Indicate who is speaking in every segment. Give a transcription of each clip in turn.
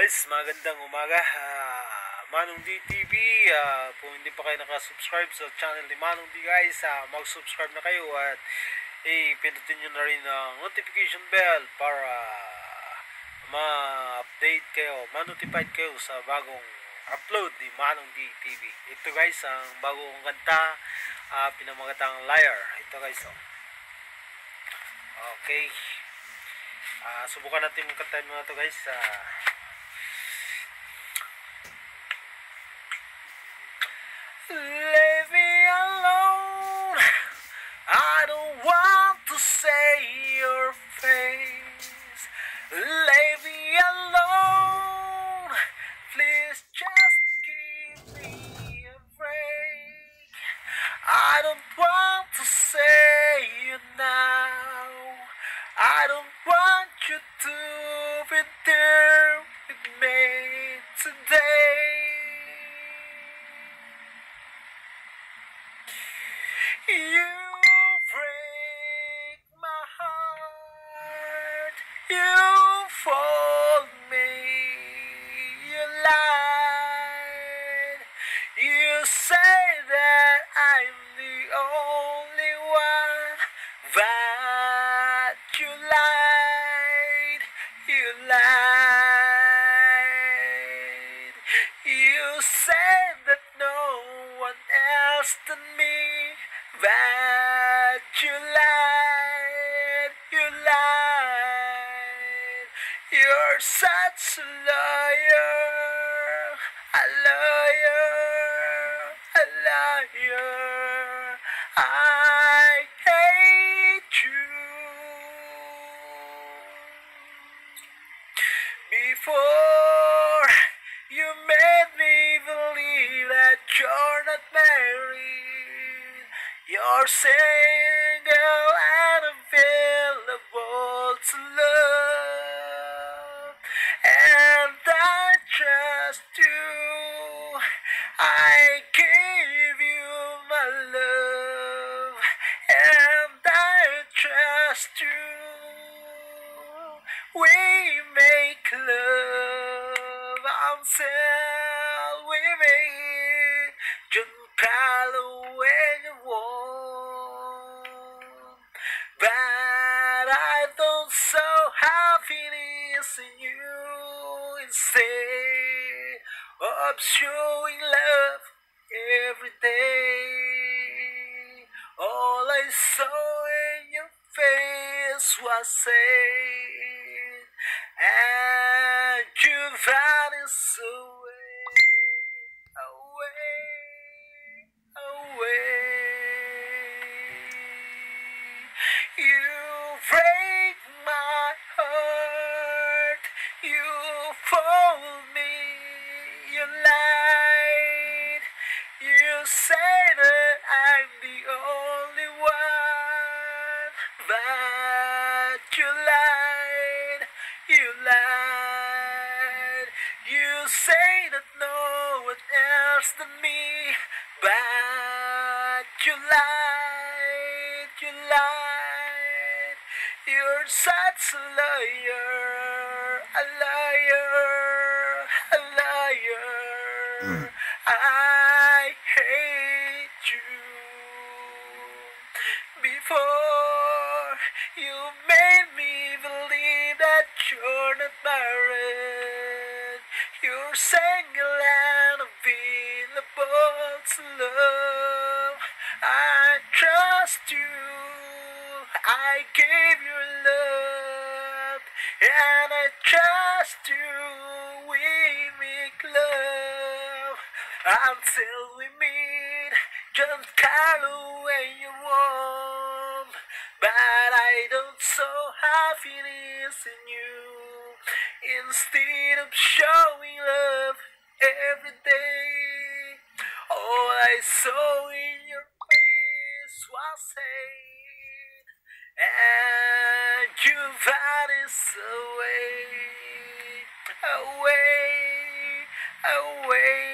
Speaker 1: Guys, magandang umaga. Manong D TV. Kung hindi pa kayo nakasubscribe sa channel ni Manong D guys, mag-subscribe na kayo at pindutin nyo na rin ang notification bell para ma-update kayo, ma-notified kayo sa bagong upload ni Manong D TV. Ito guys, ang bagong kanta, pinamagatang Liar. Ito guys, oh. Okay. Subukan natin yung kantahin mo na ito guys. Leave me alone. I don't want to see your face. Leave me alone. Please just give me a break. I don't want to see you now. I don't want you to be there with me today. You break my heart. You fold me. You lied. You say that I'm the only one, but you lied. You lied. You said that no one else than me, but you lied. You lied. You're such a liar. A liar. A liar. I hate you. Before you made me believe that you're not married, you're single and available to love, and I trust you. I give you my love, and I trust you. We make love until we meet. Just call when you want, but I don't show happiness in you. Instead of showing love every day, all I saw in your face was hate, and you vanished away, away, away. You break my heart. You fold me. You lied. You say that I'm the only one, but you lied. You lied. You say that no one else than me, but you lied. You lied. You're such a liar. A liar. A liar. I hate you. Before you made me believe that you're not married, you're single and available to love. I trust you. I gave you love, and I trust you. We make love until we meet. Just call when you want, but I don't show happiness in you. Instead of showing love every day, all I saw in your face was hate, and you vanished away, away, away,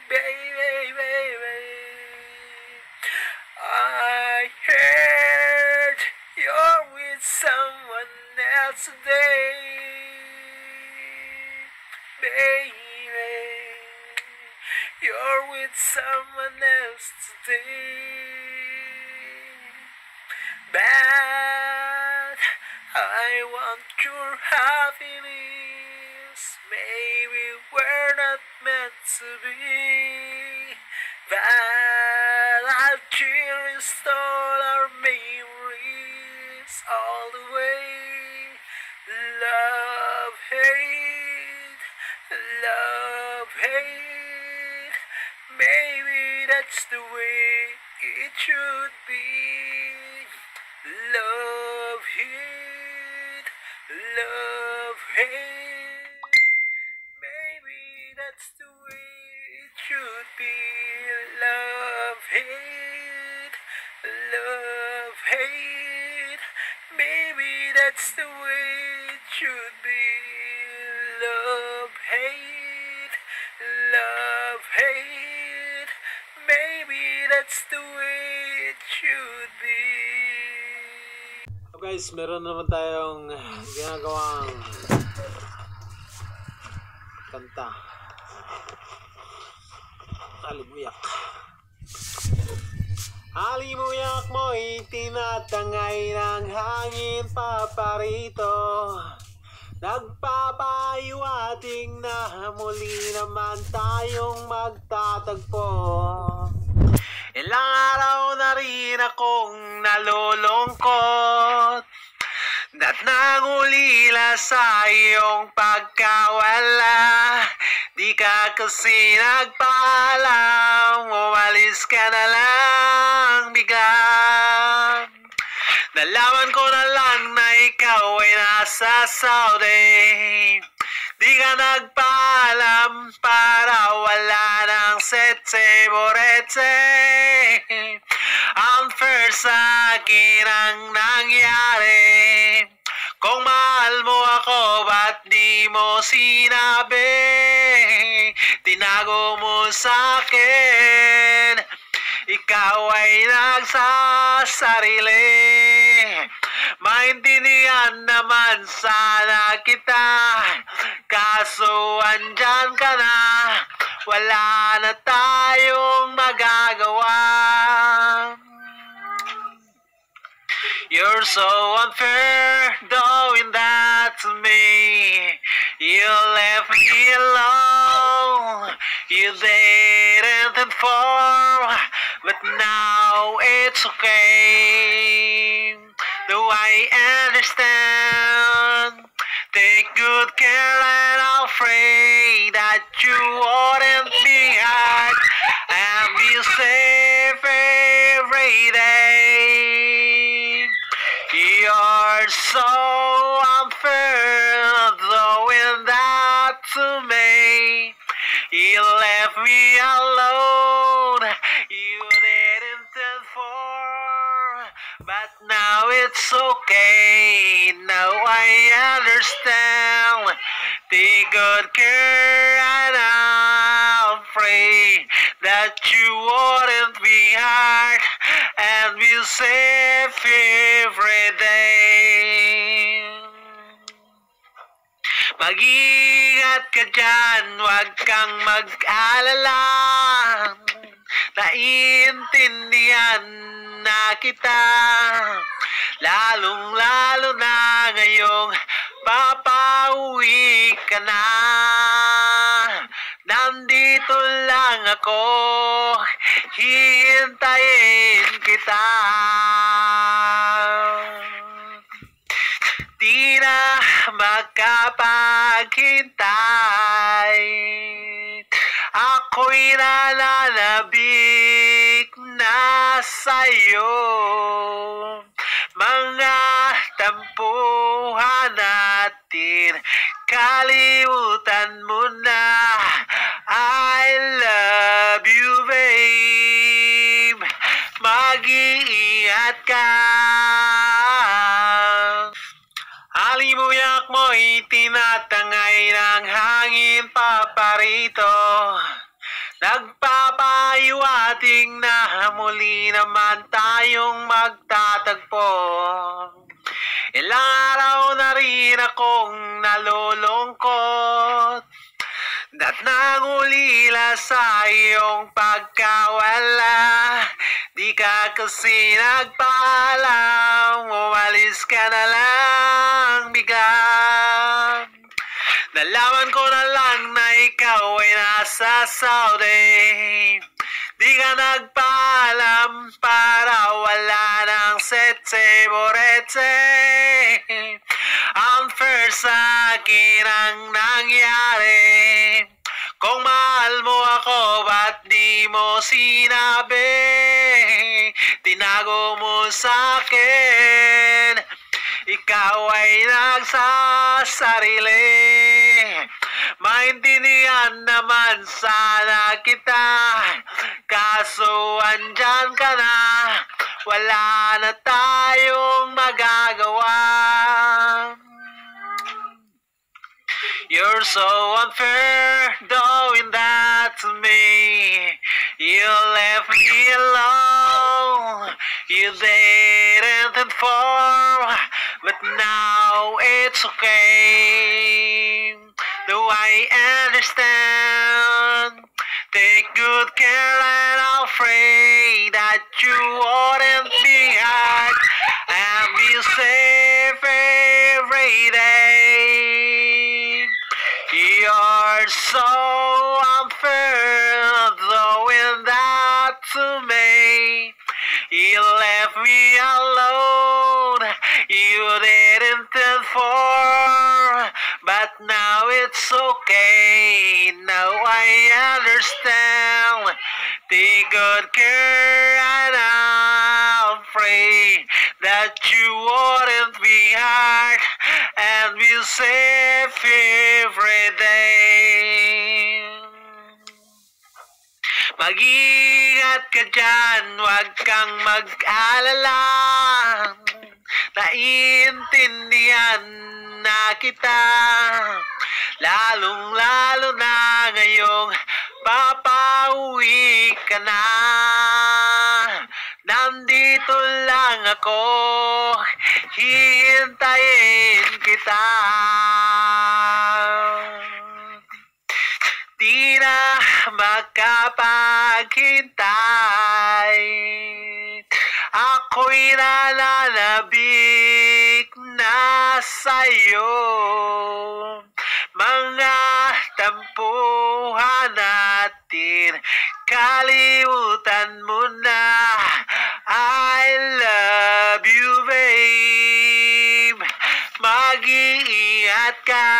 Speaker 1: baby, baby. I heard you're with someone else today. someone else today. But I want your happiness. Maybe we're not meant to be, but I'll cherish all our memories all the way. Love, hate, love, hate. Maybe that's the way it should be. Love, hate, love, hate. Maybe that's the way it should be. Love, hate, love, hate. Maybe that's the way it should be. Love, hate, love, hate. Maybe that's the way it should be. So guys, meron naman tayong ginagawang kanta. Alimuyak. Alimuyak mo'y tinatangay ng hangin paparito. Nagpapahiwating na muli naman tayong magtatagpo. Ilang araw na rin akong nalulungkot at nangulila sa iyong pagkawala. Di ka kasi nagpaalam, umalis ka na lang bigla. Nalaman ko na lang na ikaw ay nasa Saudi. Di ka nagpaalam para wala ng setse boretse. Unfair sa akin ang nangyari. Kung mahal mo ako, ba't di mo sinabi? Tinago mo sa akin, ikaw ay nagsasarili. Maintindihan naman sana kita, kaso andyan ka na, wala na tayong magagawa. You're so unfair doing that to me. You left me alone. You didn't inform, but now it's okay. Though I understand, take good care and I'll pray that you wouldn't be hurt and be safe every day. You're so unfair doing that to me. You left me alone. You didn't inform, but now it's okay. Now I understand. Take good care and I'll pray that you wouldn't be hurt and be safe every day. Mag-ingat ka dyan, huwag kang mag-alala. Naiintindihan na kita, lalong-lalo na ngayong papauwi ka na. Nandito lang ako, hihintayin kita. Di na makapaghintay, ako'y nananabik na sa'yo. Mga tampuhan natin, kalimutan mo na. I love you, babe. Mag-iingat ka. Alimuyak mo'y tinatangay ng hangin paparito. Nagpapahiwating na muli naman tayong magtatagpo. Ilang araw na rin akong nalulungkot At nangulila sa iyong pagkawala. Di ka kasi nagpaalam, umalis ka na lang bigla. Nalaman ko na lang na ikaw ay nasa Saudi. Di ka nagpaalam para wala ng setse boretse. Unfair sa akin ang nangyari. Kung mahal mo ako, ba't di mo sinabi? Tinago mo sa akin, ikaw ay nagsasarili. Maintindihan naman sana kita, kaso andyan ka na, wala na tayong magagawa. You're so unfair doing that to me. You left me alone. You didn't inform, but now it's okay. Though I understand, take good care and I'll pray that you wouldn't be hurt and be safe every day. You're so unfair doing that to me. You left me alone, you didn't inform, but now it's okay, now I understand. Take good care and I'll pray that you wouldn't be hurt and be safe every day. Mag-ingat ka dyan, huwag kang mag-alala. Naiintindihan na kita, lalong-lalo na ngayong papauwi ka na. Nandito lang ako, hihintayin kita. Di na makapaghintay, ako'y nananabik na sa'yo. Mga tampuhan natin, kalimutan mo na. I love you, babe. Mag-iingat ka.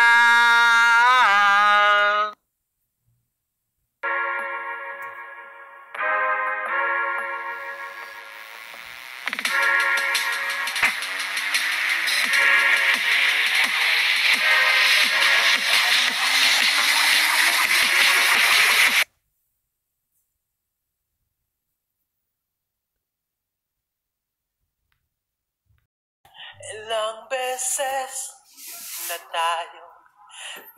Speaker 1: Ilang beses na tayo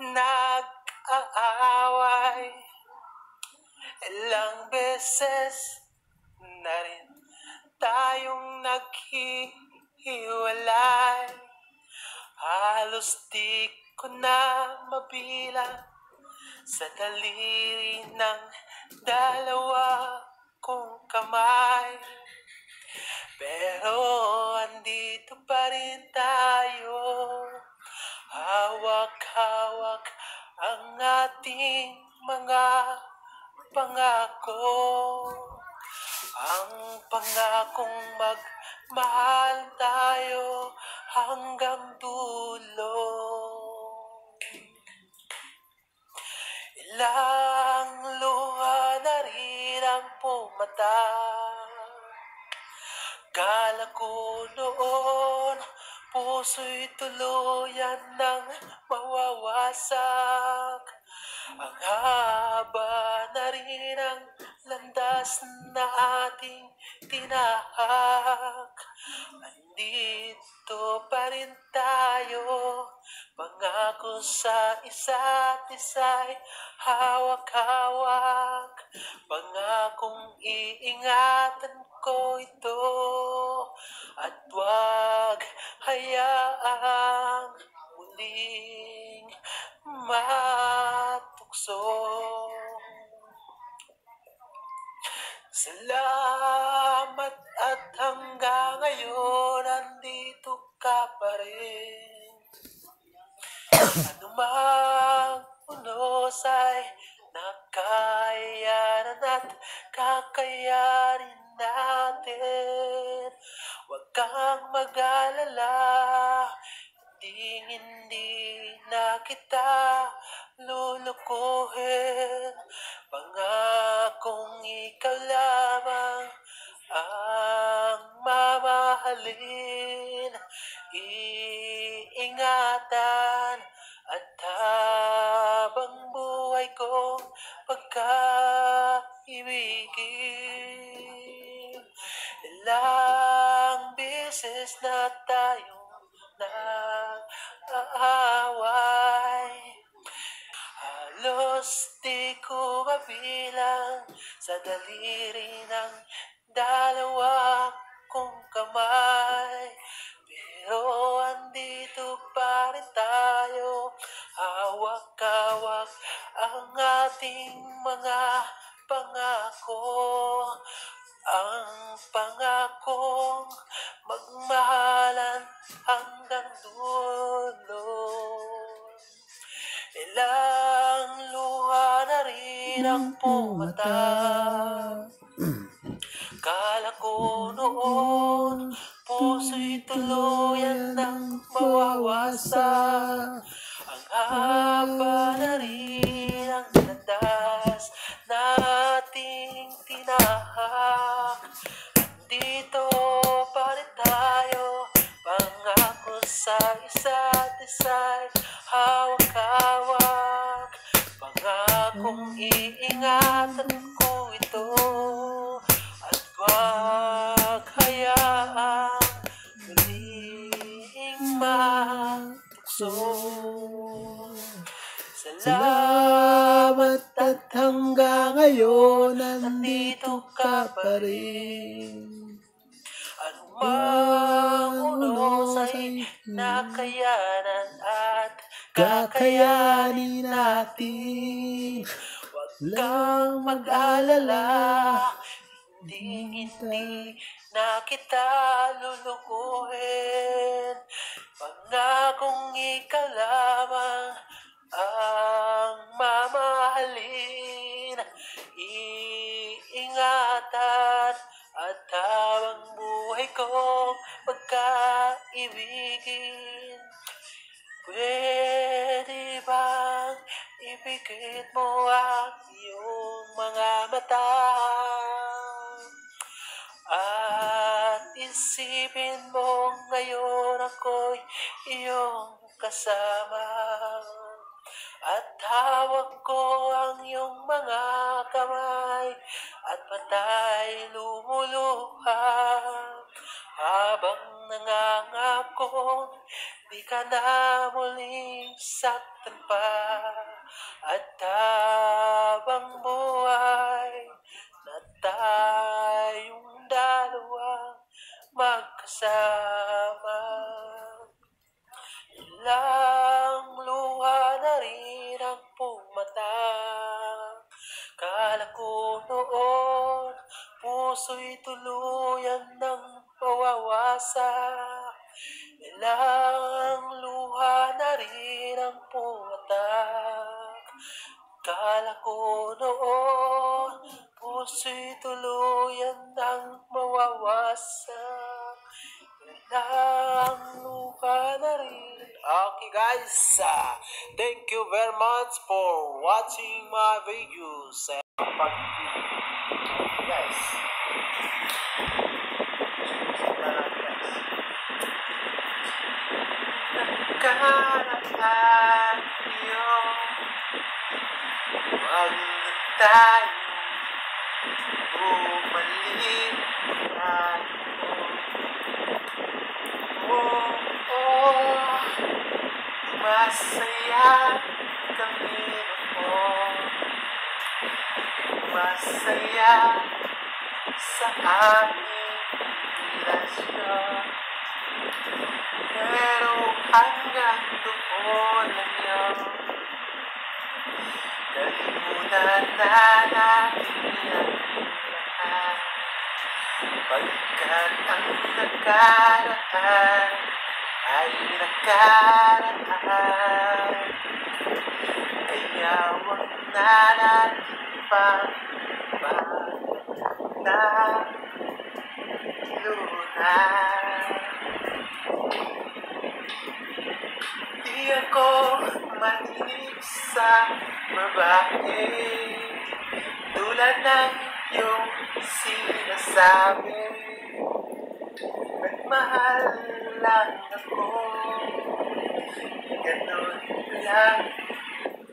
Speaker 1: nag-aaway, ilang beses na rin tayong naghihiwalay. Halos di ko na mabilang sa daliri ng dalawa kong kamay. Pero andito pa rin tayo, hawak-hawak ang ating mga pangako. Ang pangakong magmahal tayo hanggang dulo. Ilang luha na rin ang pumatak, kala ko noon, puso'y tuluyan ng mawawasak. Ang haba na rin ang landas na ating tinahak. Andito pa rin tayo, pangako sa isa't isa'y hawak-hawak. Pangakong iingatan ko ito at wag hayaang muling matukso. Salamat at hanggang ngayon nandito ka pa rin. Anumang unos ay nakayanan at kakayanin natin. Huwag kang mag-alala, hindi na kita lulukuhin. Pangakong ikaw lamang ang mamahalin, iingatan at habang buhay kong pagkaibigin. Ilang beses na tayong nag-aaway, halos di ko mabilang sa daliri ng dalawa kong kamay. Pero andito pa rin tayo, hawak-hawak ang ating mga pangako. Ang pangakong magmahalan hanggang dulo. Ilang luha na rin ang pumata. Kala ko noon, puso'y tuluyan ng mawawasa. Ang haba na rin ang landas nating tinahak. Dito pa rin tayo, pangako sa isa't isa'y hawak-hawak. Pangakong iingatan ko ito at huwag hayaang muling matukso. Salamat at hanggang ngayon nandito ka pa rin. Anumang unos ay nakayanan at kakayanin natin. Huwag kang mag-alala, hindi na kita lulukuhin. Pangakong ikaw lamang ang mamahalin, iingatan at habang buhay kong pagkaibigin. Pwede bang ipikit mo ang iyong mga mata at isipin mo ngayon ako'y iyong kasama? At hawak ko ang iyong mga kamay at patay lumuluha habang nangangako di ka na muling saktan pa. At habang buhay na tayong dalawa magkasama. Ilang luha na rin ang pumata. Kala ko noon, puso'y tuluyan ng mawawasak. Ilang luha na rin ang pumatak. Kala ko noon, puso'y tuluyan ng mawawasak. Ilang luha na rin. Okay guys, thank you very much for watching my videos. Guys, nagkaroon yun, wag tayo bumalik masaya kami noon, masaya sa aming relasyon. Pero hanggang doon lang yun, kalimutan na natin ang lahat. Pagkat ang nakaraan ay nakaraan, kaya wag na natin pang magtalunan. Di ako mahilig sa babae tulad ng iyong sinasabi. Nagmahal lang ako, ganun lang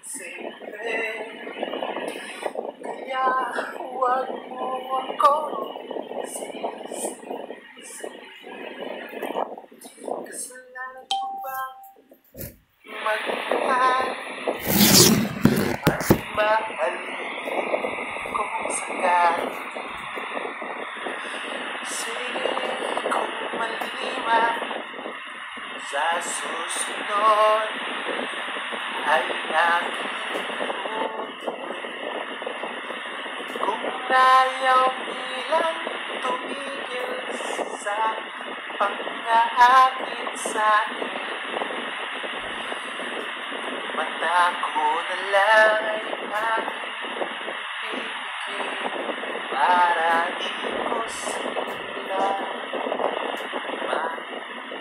Speaker 1: simple. Kaya huwag mo ako sisisi. Kasalanan ko bang magmahal at mahalin kung sakali? Sige kung malima sa susunod ay aking kung ayaw nilang tumigil sa pang-aakit sa'kin, mata ko na lang ay aking pipikit para di ko sila masisingin.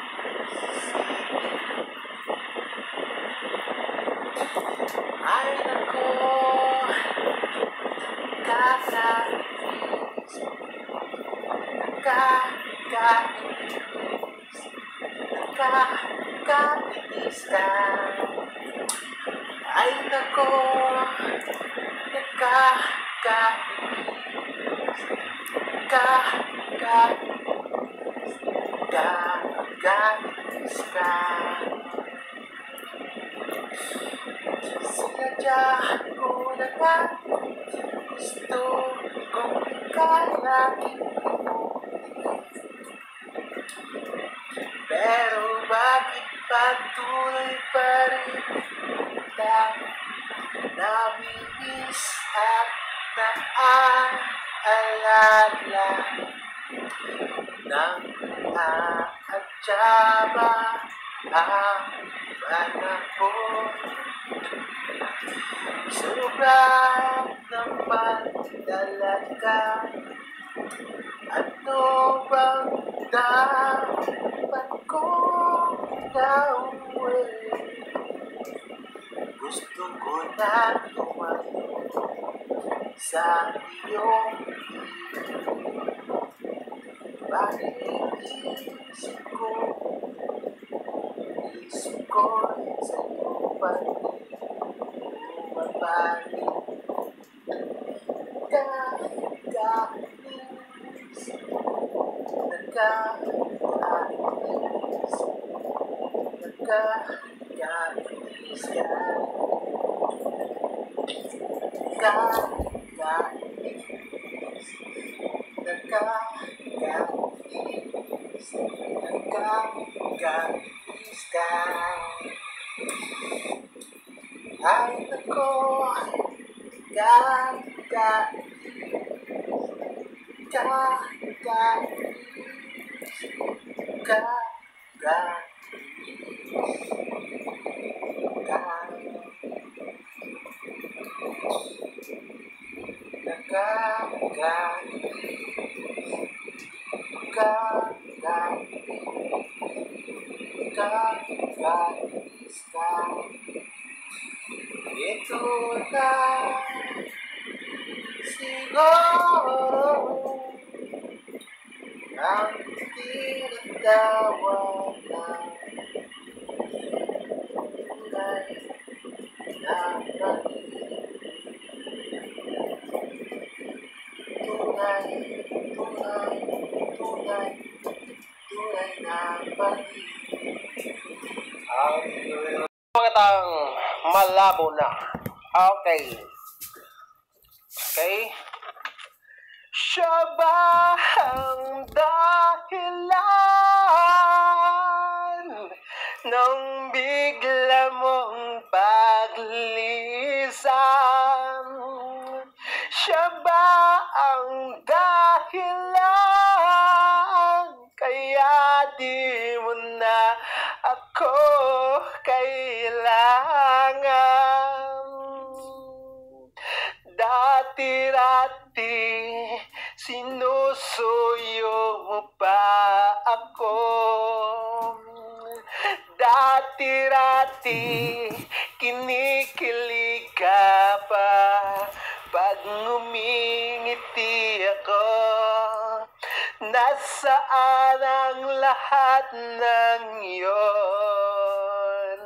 Speaker 1: Ay nako, nakakainis ka. Ay nako, nakakainis ka. Sinadya ko na nga, gusto kong ikalagin mo, pero bakit patuloy pa rin kita nabibis at naaalala ng aatsaba ang panahon. Sobrang naman talaga, ano bang dapat kong gawin? Gusto ko na tumayo sa iyong piling. Bakit isip ko sa iyong panig bumabalik? Ay nako, ito na siguro ang tinatawag na tunay na tunay na pag-ibig. Ang malabo na. Okay. Siya ba ang dahilan ng bigla mong paglisan? Siya ba ang dahilan ko kailangan. Dati-dati sinusuyo mo pa ako. Dati-dati kinikilig ka pa pag ngumingiti ako. Nasaan ang lahat ng iyon?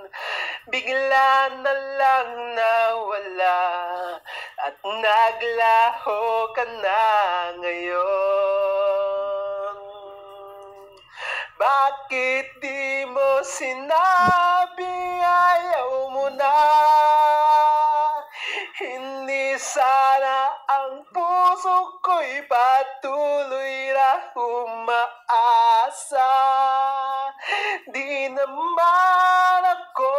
Speaker 1: Bigla na lang nawala at naglaho ka na ngayon. Bakit di mo sinabi ayaw mo na? Hindi sana ang puso ko'y patuloy na umaasa. Di naman ako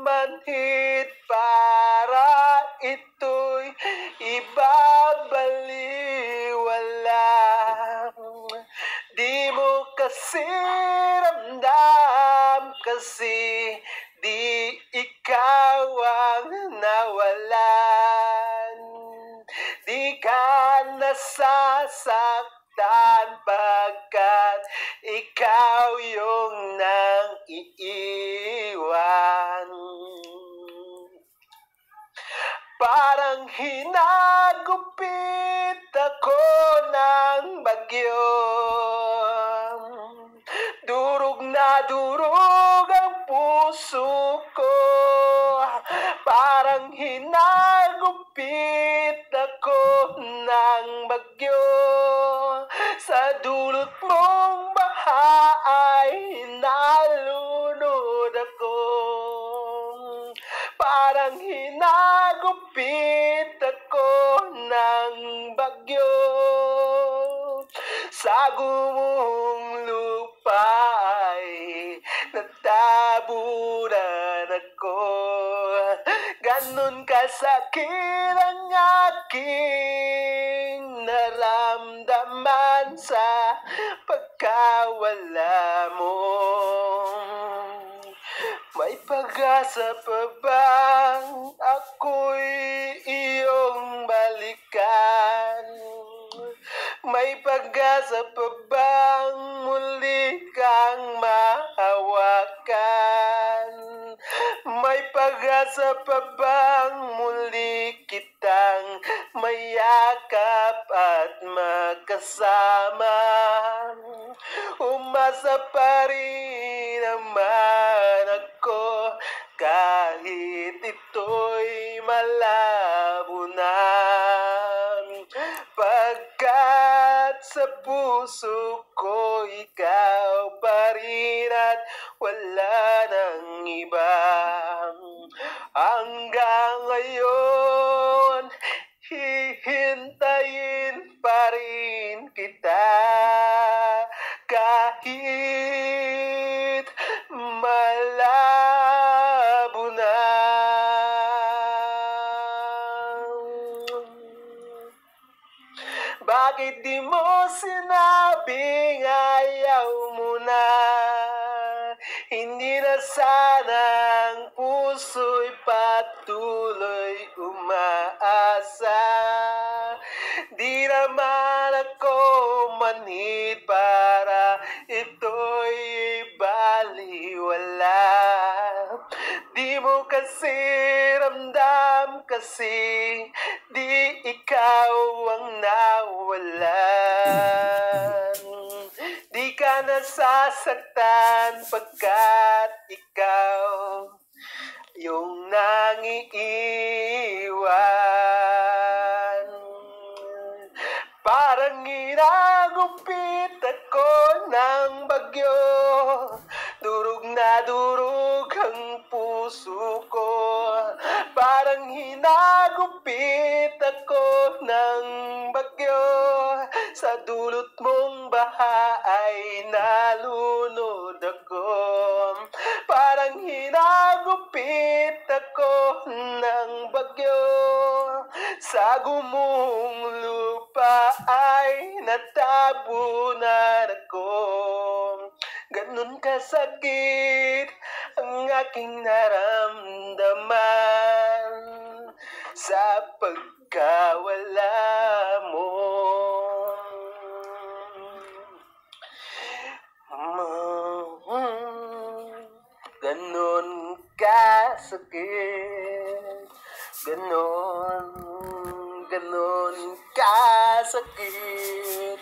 Speaker 1: manhid para ito'y ibabaliwala. Di mo kasi ramdam kasi di ikaw ang nawalan. Di ka nasasaktan pagkat ikaw yung nang iiwan. Parang hinagupit ako ng bagyo. Durog na durog ang puso ko. Parang hinagupit ako ng bagyo. Sa dulot mong baha ay nalunod ako. Parang hinagupit ako ng bagyo. Sa gumong lupa ay natabunan ako. Ganon kasakit ang aking naramdaman sa pagkawala mo. May pag-asa pa bang ako'y iyong balikan? May pag-asa pa bang muli kang mahawakan? May pag-asa pa bang muli kitang mayakap at magkasama? Umasa pa rin naman ako kahit ito'y malabo na. Pagkat sa puso ko ikaw pa rin at wala nang iba. Hanggang ngayon hihintayin pa rin kita kahit malabo na. Bakit di mo sinabing ayaw mo na? Hindi na sana ang puso'y patuloy umaasa. Di naman ako manhid para ito'y baliwala. Di mo kasi ramdam kasi di ikaw ang nawalan. Di ka nasasaktan pagkat ikaw yung nangiiwan. Parang ginagupit ako ng bagyo. Durog na durog ang puso ko. Parang hinagupit ako ng bagyo. Sa dulot mong baha ay nalunod ako. Parang hinagupit ako ng bagyo. Sa gumong lupa ay natabunan ako. Ganun kasakit ang aking naramdaman sa pagkawala mo. Ganon kasakit, ganon kasakit,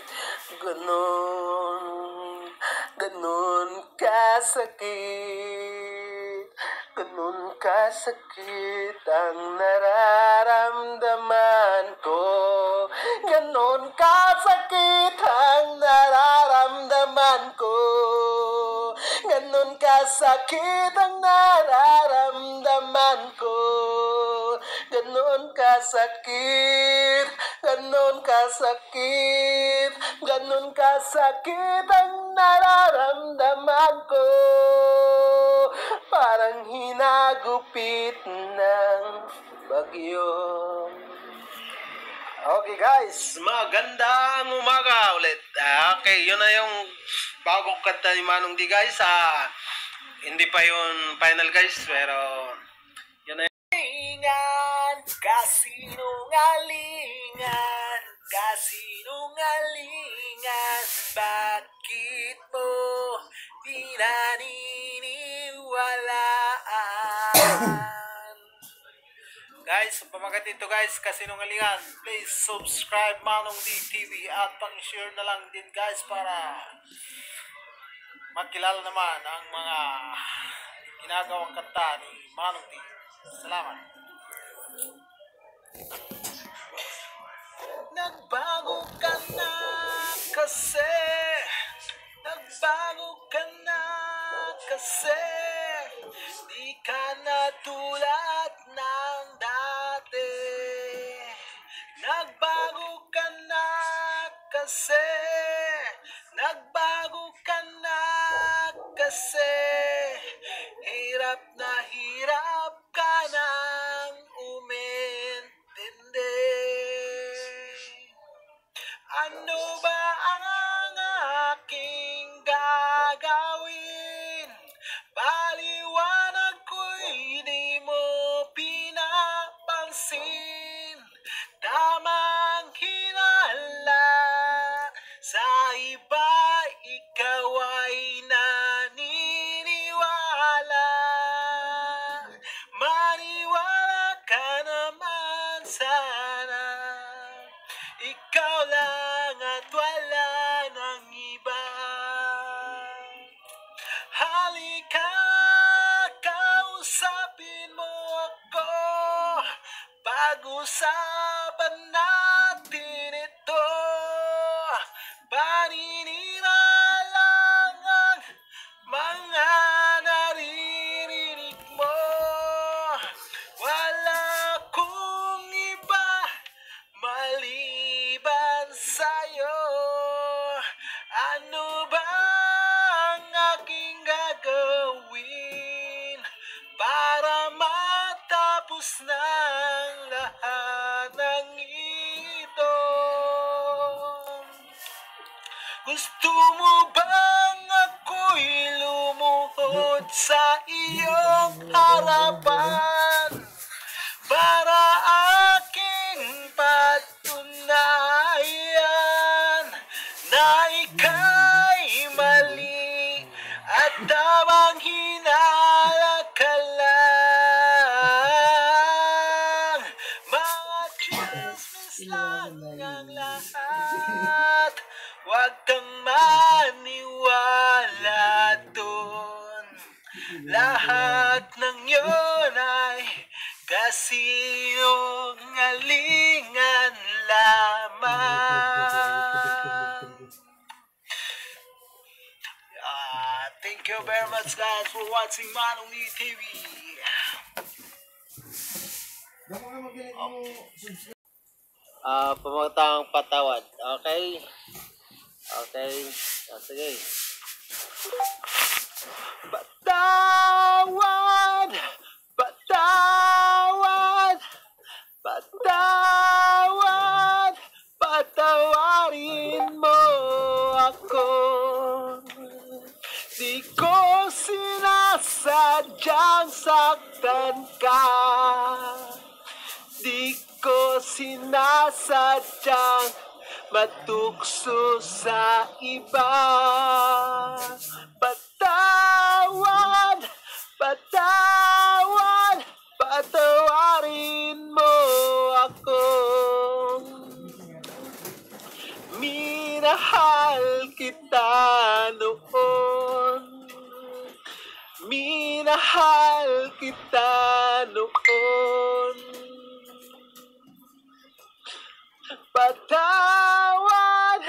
Speaker 1: ganon kasakit, ganon kasakit ang nararamdaman ko, ganon kasakit ang nararamdaman ko, ganon kasakit ang nararamdaman ko, ganon kasakit, ganon kasakit, ganon kasakit ang nararamdaman ko, parang hinagupit ng bagyo. Okay guys, magandang umaga ulit. Okay, yun na yung bagong kanta ni Manong D guys. Hindi pa yun final guys, pero yun na yun. Kasinungalingan, bakit mo pinaniniwalaan? Guys, pamagat ito guys, kasinungalingan. Please subscribe Manong D TV at pang-share na lang din guys para magkilala naman ang mga ginagawang kanta ni Manong D. Salamat. Nagbago ka na kasi, nagbago ka na kasi, di ka na tulad ng dati. Nagbago ka na kasi, nagbago ka na kasi, hirap ka nang umintindi. Ano ba ang aking gagawin? Paliwanag ko'y di mo pinapansin. Damang hinala sa iba, ikaw ay naniniwala. Maniwala ka naman sana, ikaw lang at wala ng iba. Halika, kausapin mo ako, pag-usapan natin ito. Paninira lang ang mga naririnig mo. Wala kong iba maliban sa'yo. Ano ba ang aking gagawin para matapos ng lahat ng ito? Gusto mo bang ako'y lumuhod sa iyong harapan para aking patunayan na ika'y mali at tamang hinala ka lang? Mga chismis lang ang lahat, huwag kang maniwala dun. Lahat ng yun ay kasinungalingan lamang. Thank you very much guys for watching Manong D TV. Pamatang patawad. Okay? Okay. Sige. Patawad! Patawad! Patawad! Patawarin mo ako. Di ko sinasadya sadyang saktan ka. Di ko sinasadyang matukso sa iba. Patawad, patawad, patawarin mo ako. Minahal kita noon, minahal kita noon. Patawad,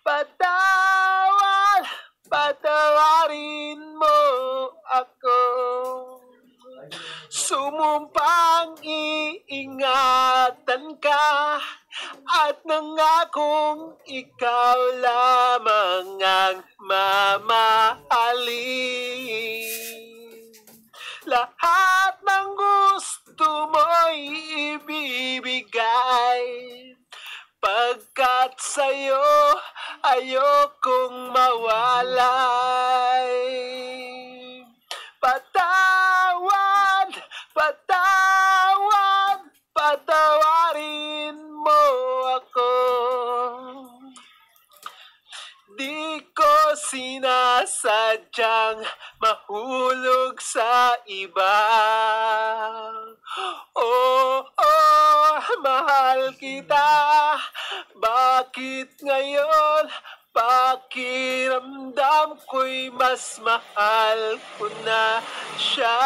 Speaker 1: patawad, patawarin mo ako. Sumumpang iingatan ka at nangakong ikaw lamang ang mamahalin. Lahat ng gusto mo'y ibibigay, pagkat sa'yo ayokong mawalay. Patawad, patawad, patawarin mo ako. Di ko sinasadyang mahulog sa iba. Oh, mahal kita. Bakit ngayon pakiramdam ko'y mas mahal ko na siya?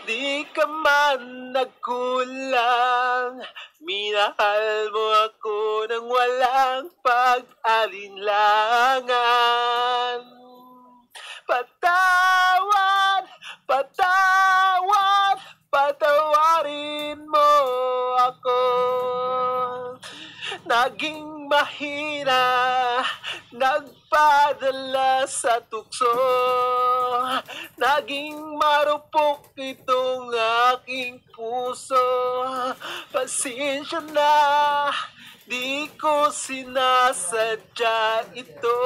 Speaker 1: Di ka man nagkulang, minahal mo ako nang walang pag-alinlangan. Patawad, patawad, patawarin mo ako. Naging mahina, nagpadala sa tukso. Naging marupok itong aking puso. Pasensya na, di ko sinasadya ito.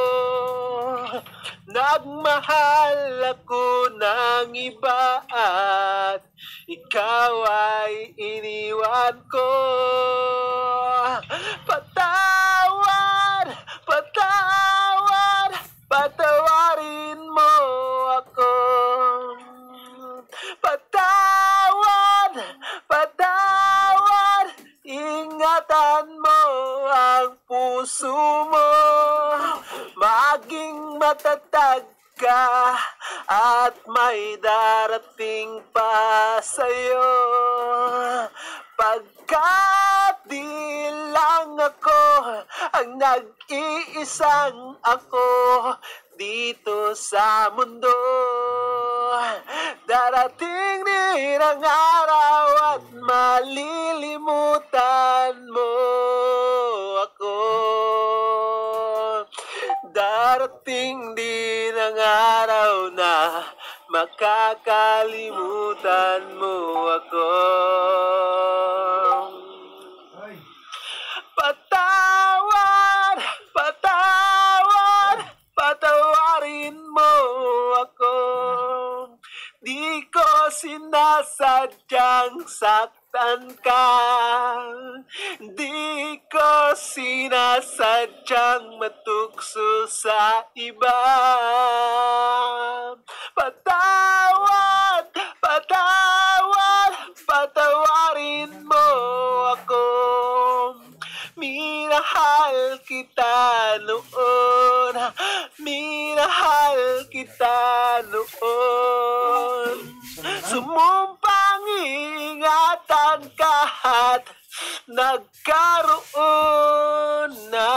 Speaker 1: Nagmahal ako ng iba at ikaw ay iniwan ko. Patawad, patawad, patawarin mo ako. Patawad, patawad, ingatan mo ang puso mo. Maging matatag ka at may darating pa sa'yo. Pagkat di lang ako ang nag-iisang ako dito sa mundo. Darating din ang araw at malilimutan mo ako. Darating din ang araw na makakalimutan mo ako. Patawad, patawad, patawarin mo ako. Di ko sinasadyang saktan ka. Di ko sinasadyang matukso sa iba. Patawad, patawad, patawarin mo ako. Minahal kita noon, minahal kita noon. Sumumpang ingatan ka at nagkaroon na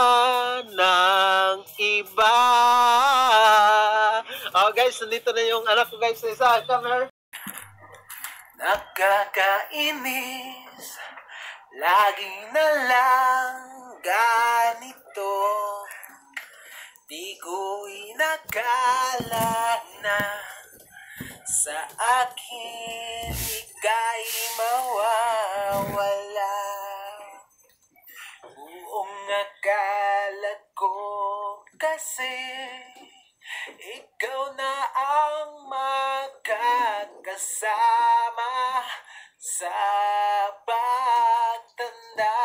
Speaker 1: ng iba. Oh guys, nandito na yung anak ko guys sa isa. Come here. Nakakainis, lagi na lang ganito. Di ko inakala na sa akin ika'y mawawala. Buong akala ko kasi ikaw na ang sa pagtanda,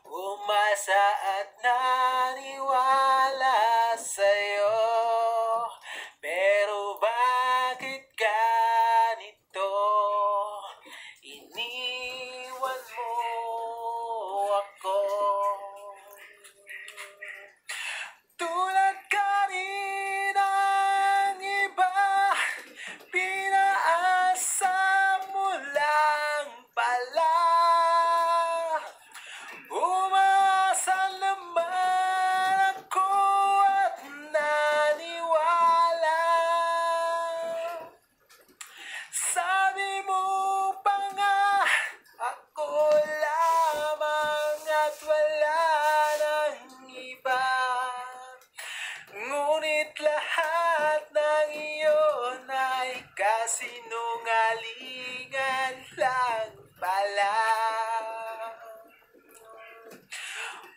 Speaker 1: umasa at naniwala sa'yo. Pero bakit ganito? Iniwan mo ako. Tulad ka rin ng iba, pinaasa mo lang pala. Umasa naman ako at naniwala. Sabi mo pa nga, ako lamang at wala ng iba. Ngunit lahat ng iyon ay kasinungalingan lang pala.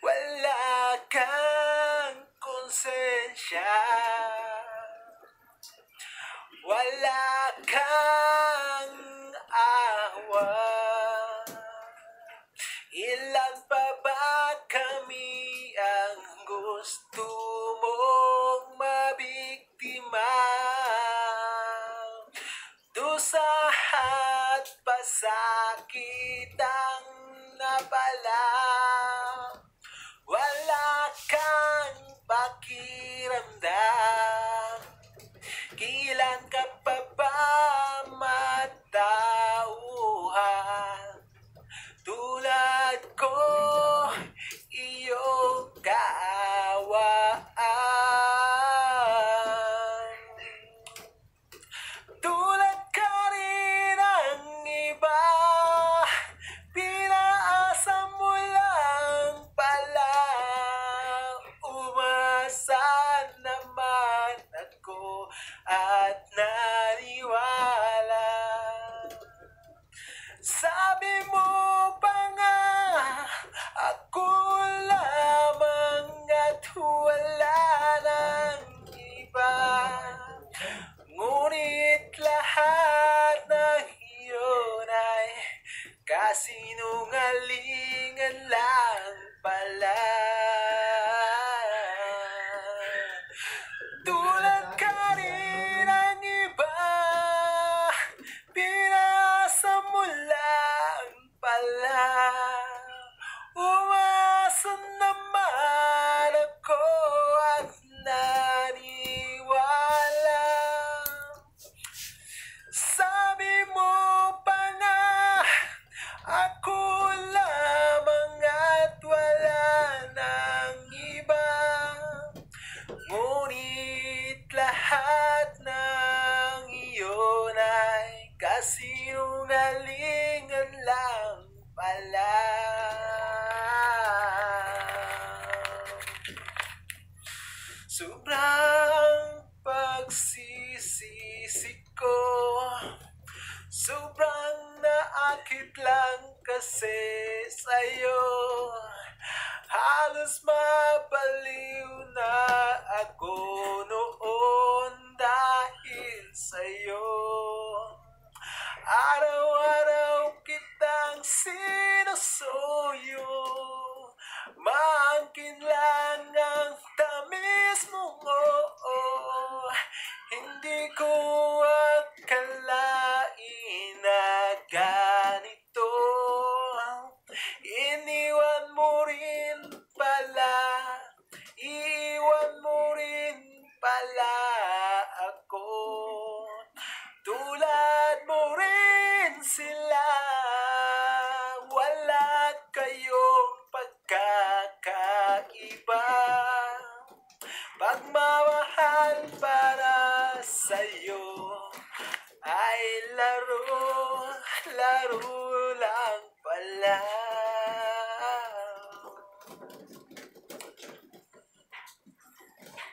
Speaker 1: Wala kang konsensya, wala kang awa. Ilan pa ba kami ang gusto mong mabiktima? Dusa at pasakit ang napala. Wala kang pakiramdam. Kailan ka pa ba matauhan? Tulad ko, iyong kaawaan. Tulad ka rin ang iba, pinaasa mo lang pala. Umasa naman ako at naniwala. Sabi mo pa nga, ako lamang at wala ng iba. Ngunit lahat ng iyon ay kasinungalingan lang pala. Tulad ka rin ng iba, pinaasa mo lang pala. Umasa naman ako at naniwala. Sabi mo pa nga, ako lamang at wala ng iba. Ngunit lahat ng iyon ay kasinungalingan lang pala. Sobrang pagsisisi ko, sobrang naakit lang kasi sa'yo. Halos mabaliw na ako noon dahil sa'yo. Araw-araw kitang sinusuyo, maangkin lang ang tamis mong oo. Hindi ko akalain na ganito. Iniwan mo rin pala, iiwan mo rin pala ako. Tulad mo rin sila, wala kayong pagkakaiba. Pagmamahal para sa'yo ay laro lang pala.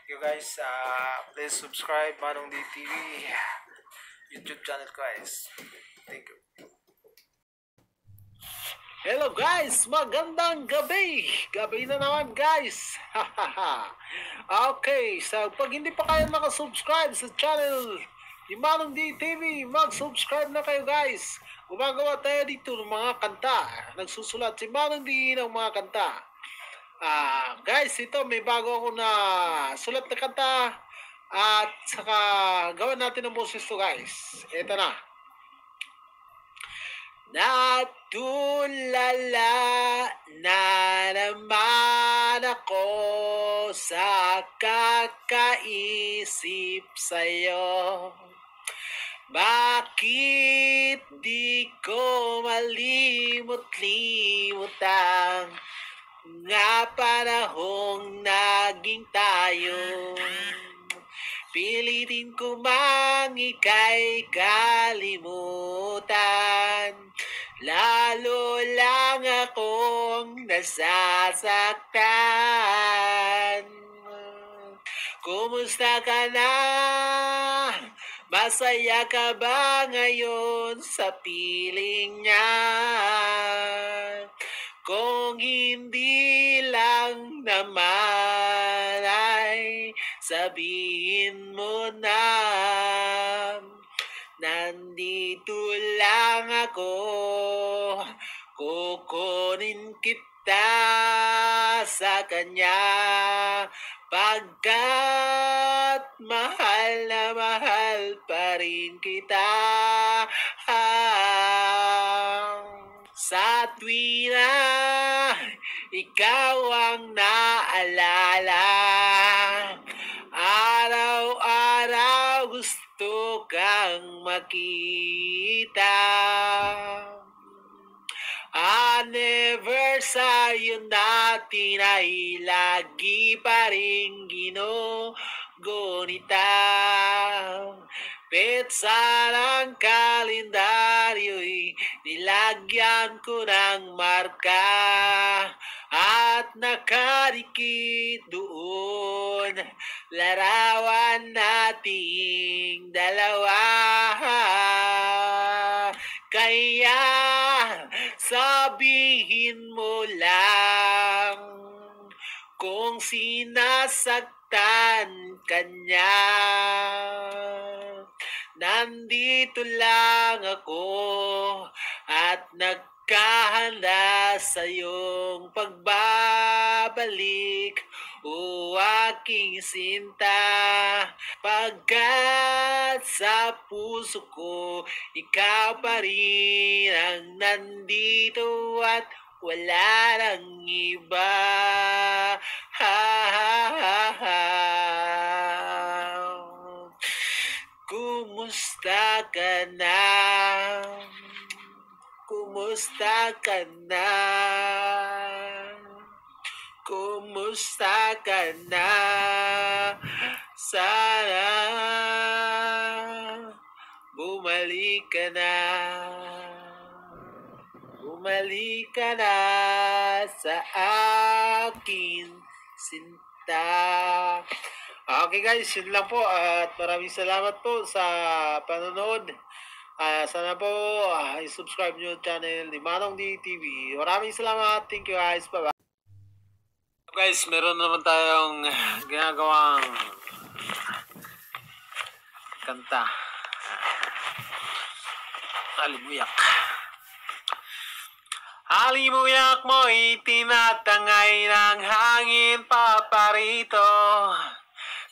Speaker 1: You guys, please subscribe Manong DTV YouTube channel guys. Thank you. Hello guys, magandang gabi. Gabi na naman guys. Okay, so pag hindi pa kayo nakasubscribe sa channel ni Manong DTV. Mag-subscribe na kayo guys. Gumagawa tayo dito ng mga kanta. Nagsusulat si Manong D ng mga kanta. Guys, ito may bago ako na sulat na kanta. At saka gawin natin ng boses to guys. Ito na. Natulala na naman ako sa kakaisip sa'yo. Bakit di ko malimot-limutang nga panahong naging tayo? Pilitin ko mang ika'y kalimutan, lalo lang akong nasasaktan. Kumusta ka na? Masaya ka ba ngayon sa piling niya? Kung hindi lang naman ay sabihin mo na, nandito lang ako, kukunin kita sa kanya, pagkat mahal na mahal pa rin kita. Sa tuwina ikaw ang naalala, araw-araw gusto kang makita. Anniversary natin ay lagi pa rin ginugunita. Petsa ng kalendaryo'y nilagyan ko ng marka at nakadikit doon larawan nating dalawa. Kaya sabihin mo lang kung sinasaktan ka niya. Nandito lang ako at nagkahanda sa iyong pagbabalik, o aking sinta, pagkat sa puso ko ikaw pa rin ang nandito at wala nang iba. Kumusta ka na? Kumusta ka na? Kumusta ka na? Sana bumalik ka na. Bumalik ka na sa akin sinta. Okay guys, yun lang po at maraming salamat po sa panonood. Sana po i-subscribe nyo yung channel ni Manong DTV. Maraming salamat. Thank you guys. Bye-bye. Guys, meron naman tayong ginagawang kanta. Halimuyak. Halimuyak mo'y tinatangay ng hangin paparito.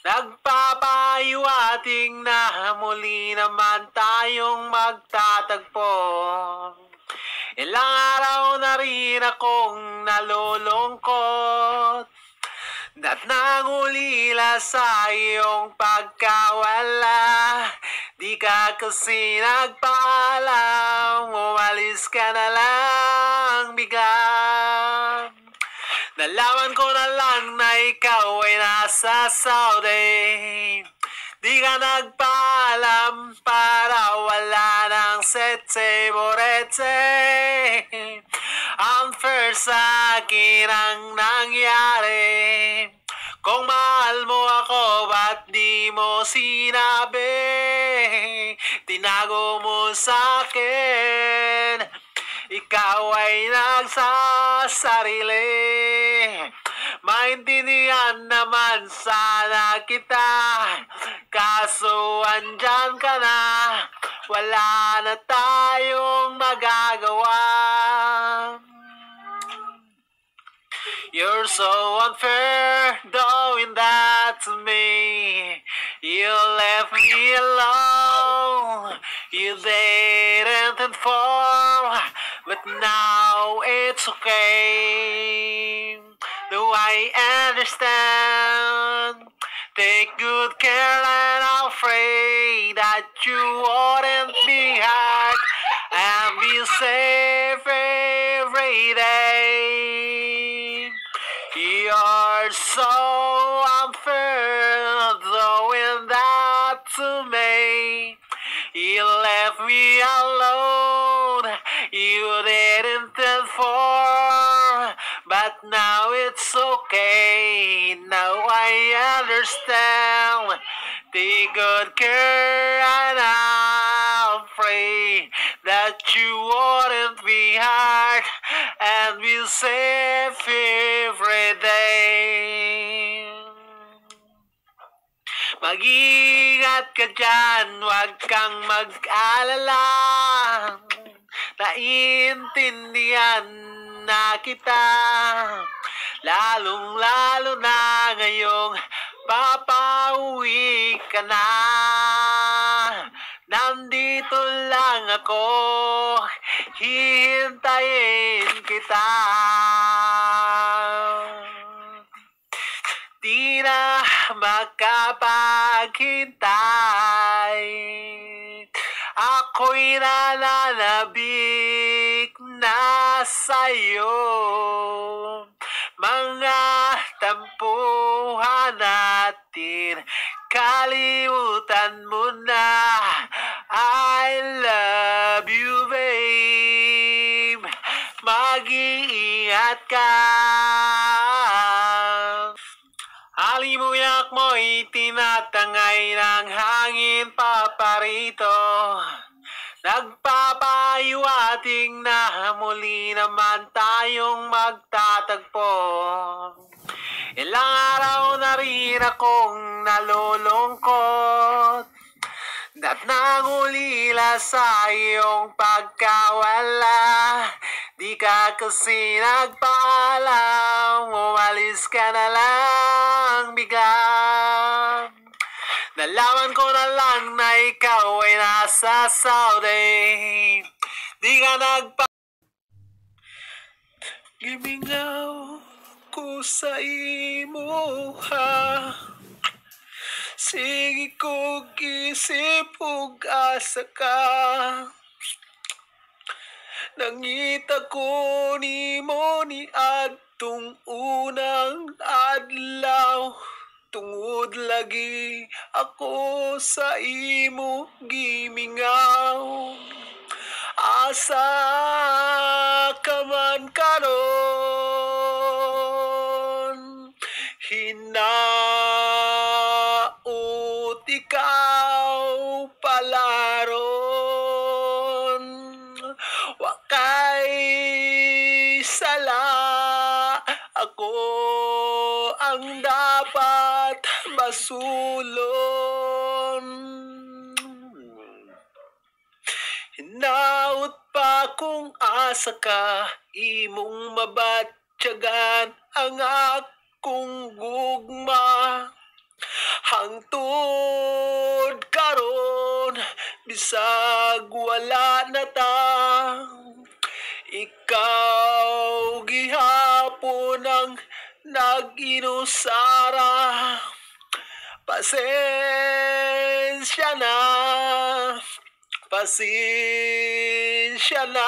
Speaker 1: Nagpapahiwating na muli naman tayong magtatagpo. Ilang araw na rin akong nalulungkot at nangulila sa iyong pagkawala. Di ka kasi nagpaalam, umalis ka na lang bigla. Nalaman ko na lang na ikaw ay nasa Saudi. Di ka nagpaalam para wala ng setse boretse. Unfair sa akin ang nangyari. Kung mahal mo ako, ba't di mo sinabi? Tinago mo sa akin. Ikaw ay nagsasarili. Maintindihan naman sana kita, kaso andyan ka na, wala na tayong magagawa. You're so unfair doing that to me. You left me alone. You didn't inform, but now it's okay. Do I understand? Take good care and I'm afraid that you wouldn't be hurt and be safe every day. You're so unfair doing that to me. You left me alone. You didn't inform, but now it's okay. Now I understand. Take good care and I'm afraid that you wouldn't be hurt and be safe every day. Mag-ingat ka dyan, huwag kang mag-alala. Naiintindihan na kita, lalong-lalo na ngayong papauwi ka na. Nandito lang ako, hihintayin kita. Di na makapaghintay, ako'y nananabik na sa'yo. Mga tampuhan natin, kalimutan mo na. I love you, babe. Mag-iingat ka. Halimuyak mo'y tinatangay ng hangin paparito. Nagpapahiwating na muli naman tayong magtatagpo. Ilang araw na rin akong nalulungkot at nangulila sa iyong pagkawala. Di ka kasi nagpaalam, umalis ka na lang bigla. Nalaman ko na lang na ikaw ay nasa Saudi. Di ka Gimingaw ko sa imo ha. Sige ko isip ug asa ka. Nangita ko nimo ni adtong unang adlaw. Tungod lagi ako sa imo gimingaw. Asa ka man karon, hinaut ikaw palaron. Wakay sala, ako ang dapat masulon. Hinaut pa kung asa ka, imong mabatyagan ang akong gugma. Hangtod karon, bisag wala na ta. Ikaw gihapon ang nag-inusara. Pasensya na, pasensya na.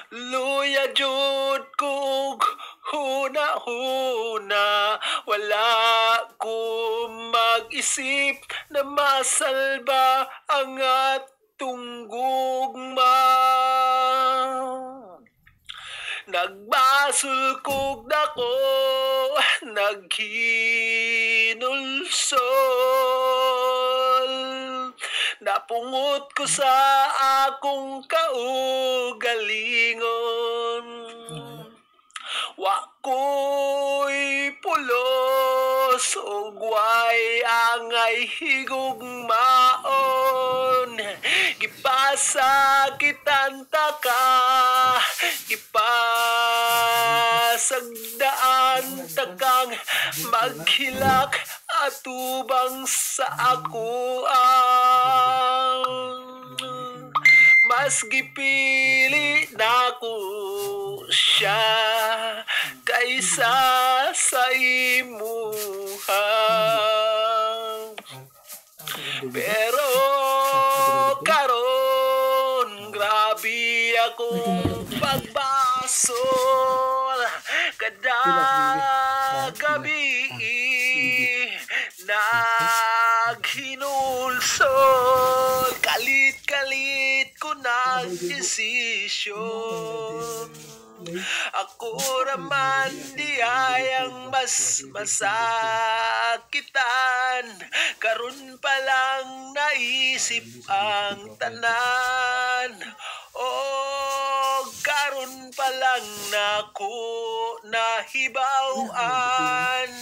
Speaker 1: Luya jud kog huna-huna, wala ko mag-isip na masalba ang atong gugma. Nagbasol kog dako, naghinulsol. Napungot ko sa akong kaugalingon. Wa Ako'y pulos ug way angay higugmaon, gipasakitan ta ka, gipasagdaan ta kang maghilak atubang sa ako mas gipili nako siya kaysa sa imuha. Pero karon grabe akong pagbasol kada gabi naghinulsol, kalit-kalit ko nagdesisyon. Ako raman di ayang mas masakitan, karon pa lang naisip ang tanan. O karon pa lang nako nahibaw-an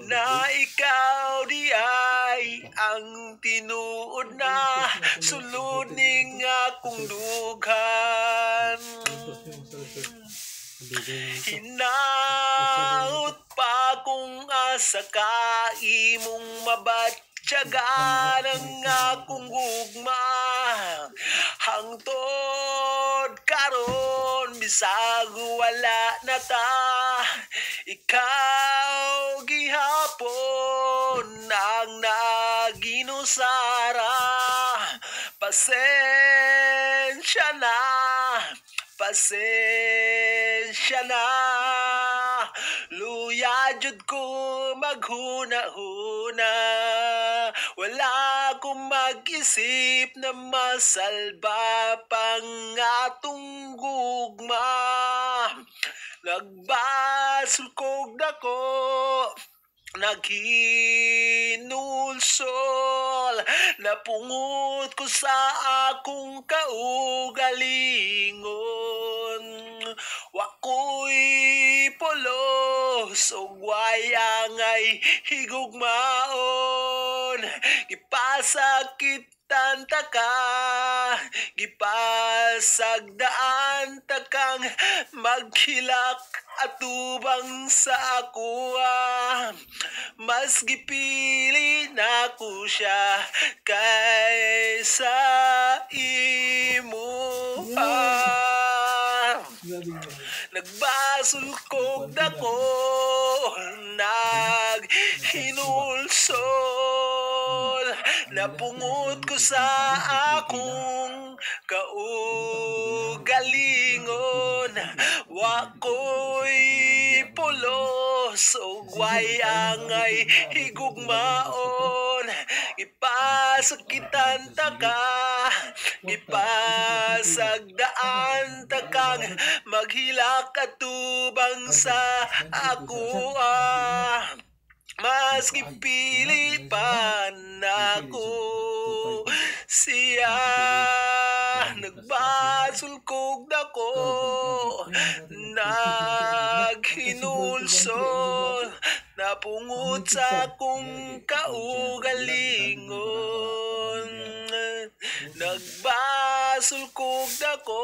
Speaker 1: na ikaw di ay ang tinuod na sulod ning akong dughan. Hinaut pa kung asa ka imong mabatyagan ang akong gugma, hangtod karon bisag wala na ta, ikaw gihapon ang naginusara. Pasensya na, pasensya na, luya jud ko maghuna-huna, wala akong mag-isip na masalba pang atong gugma. Nagbasulkog dako, naghinulsol, napungot ko sa akong kaugalingon. Wako'y pulos ug wayangay higugmaon, ipasakit ta ka, gipasagdaan ta kang maghilak atubang sa ako mas gipili nako siya kaysa imo nagbasulkog dako, naghinulsol, napungot ko sa akong kaugalingon. Wako'y pulos ug wayangay higugmaon, ipasakitan ta ka, ipasagdaan ta kang maghilak atubang sa ako mas gipili pa nako siya. Nagbasulkog dako, naghinulsol, napungot sa akong kaugalingon. Nagbasulkog dako,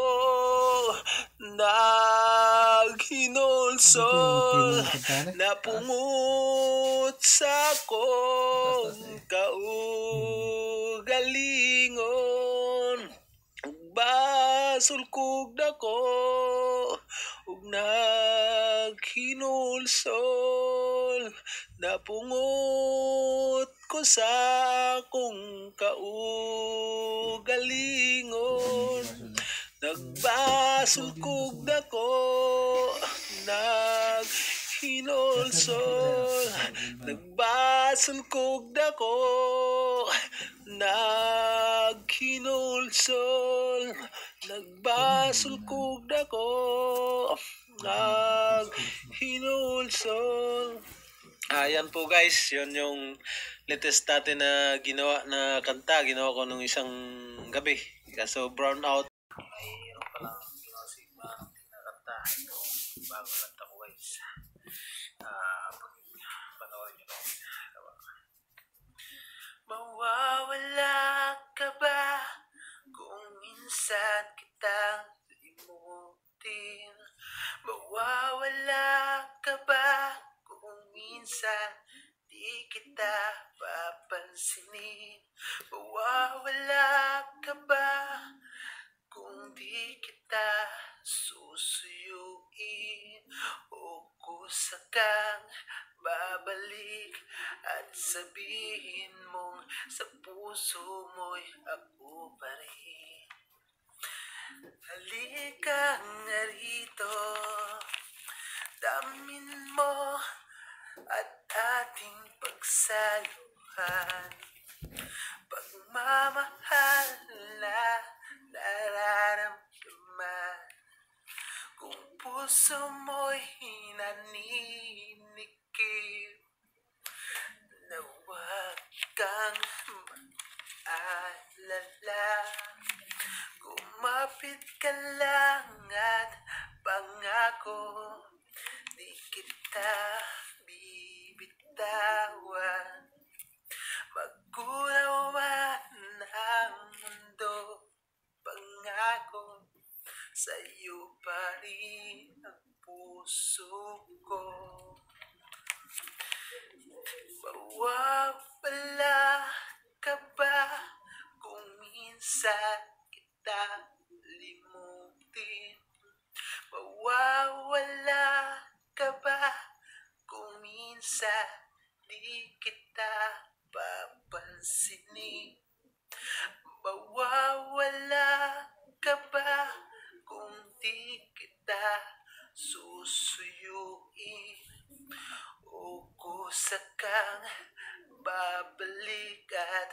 Speaker 1: naghinulsol, napungot sa akong kaugalingon. Basulkog dako ug naghinulsol, napungot ko sa akong kaugalingon. Nagbasulkog dako, naghinulsol, nagbasulkog dako, naghinulsol, nagbasulkog dako, naghinulsol. Ayan po guys, yun yung latest natin na ginawa na kanta. Ginawa ko nung isang gabi. Kaso brown out. Ay, ano pa lang ginawa si Manong na kanta. Ito, bago kanta ko guys. guys. Panoorin nyo lang. Mawawala ka ba kung minsan kitang limutin? Mawawala ka ba kung minsan di kita papansinin? Mawawala ka ba kung di kita susuyuin? O kusakang babalik at sabihin mong sa puso mo'y ako pa rin. Halika nga rito, damin mo at ating pagsaluhan. Pagmamahal na nararamdaman, kung puso mo'y naninikip, na huwag kang mag-alala. Kumapit ka lang at pangako, di kita bibitawan. Magulaw man ang mundo, pangako, sa'yo pa rin ang puso ko. Mawawala ka ba kung minsan kita limutin? Mawawala ka ba kung minsan di kita papansinin? Mawawala ka ba kung di kita susuyuin? O kusakang babalik at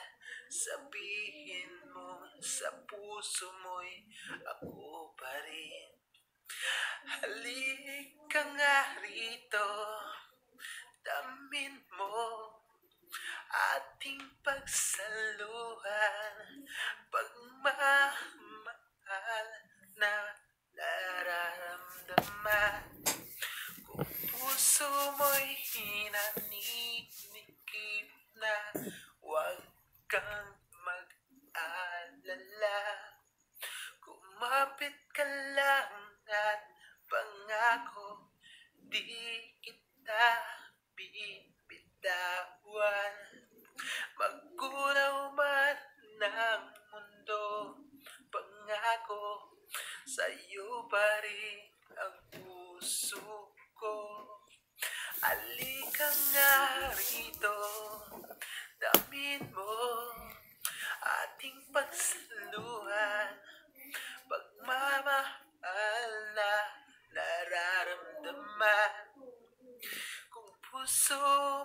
Speaker 1: sabihin mo sa puso mo'y ako pa rin. Halika nga rito, damin mo ating pagsaluhan. Pagmamahal na nararamdaman, kung puso mo'y naninikip na huwag kang mag-alala. Kumapit ka lang at pangako, di kita bibitawan. Magulaw man ng mundo, pangako, sa'yo pa rin ang puso ko. Halika nga rito, damin mo ating pagsaluhan. Pagmamahal na nararamdaman, kung puso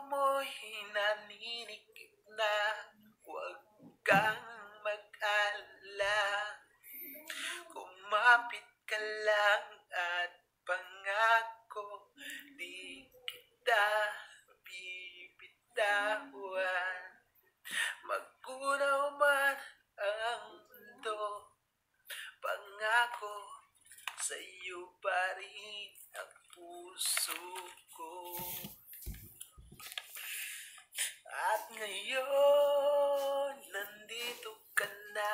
Speaker 1: mo'y naninikip na huwag kang mag-alala. Kumapit ka lang at pangako, di kita bibitawan. Magulaw man ang mundo, pangako, sa'yo pa rin ang puso ko. At ngayon, nandito ka na,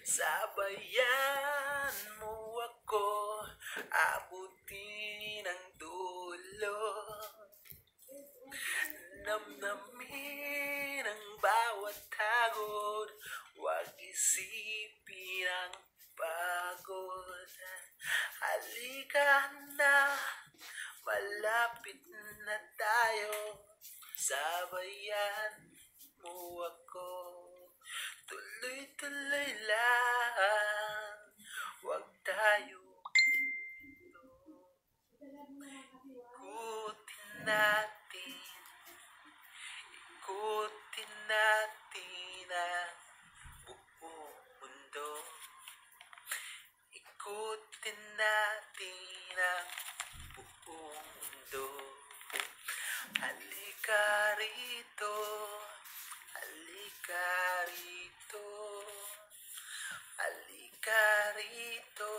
Speaker 1: sabayan mo ako, abutin ang dulo. Namnamin ang bawat hagod, huwag isipin ang pagod. Halika na, malapit na tayo, sabayan mo ako. Tuloy-tuloy lang, huwag tayo ikutin natin ang buong mundo. Ikutin natin ang buong mundo. Halika rito, halika rito, halika rito,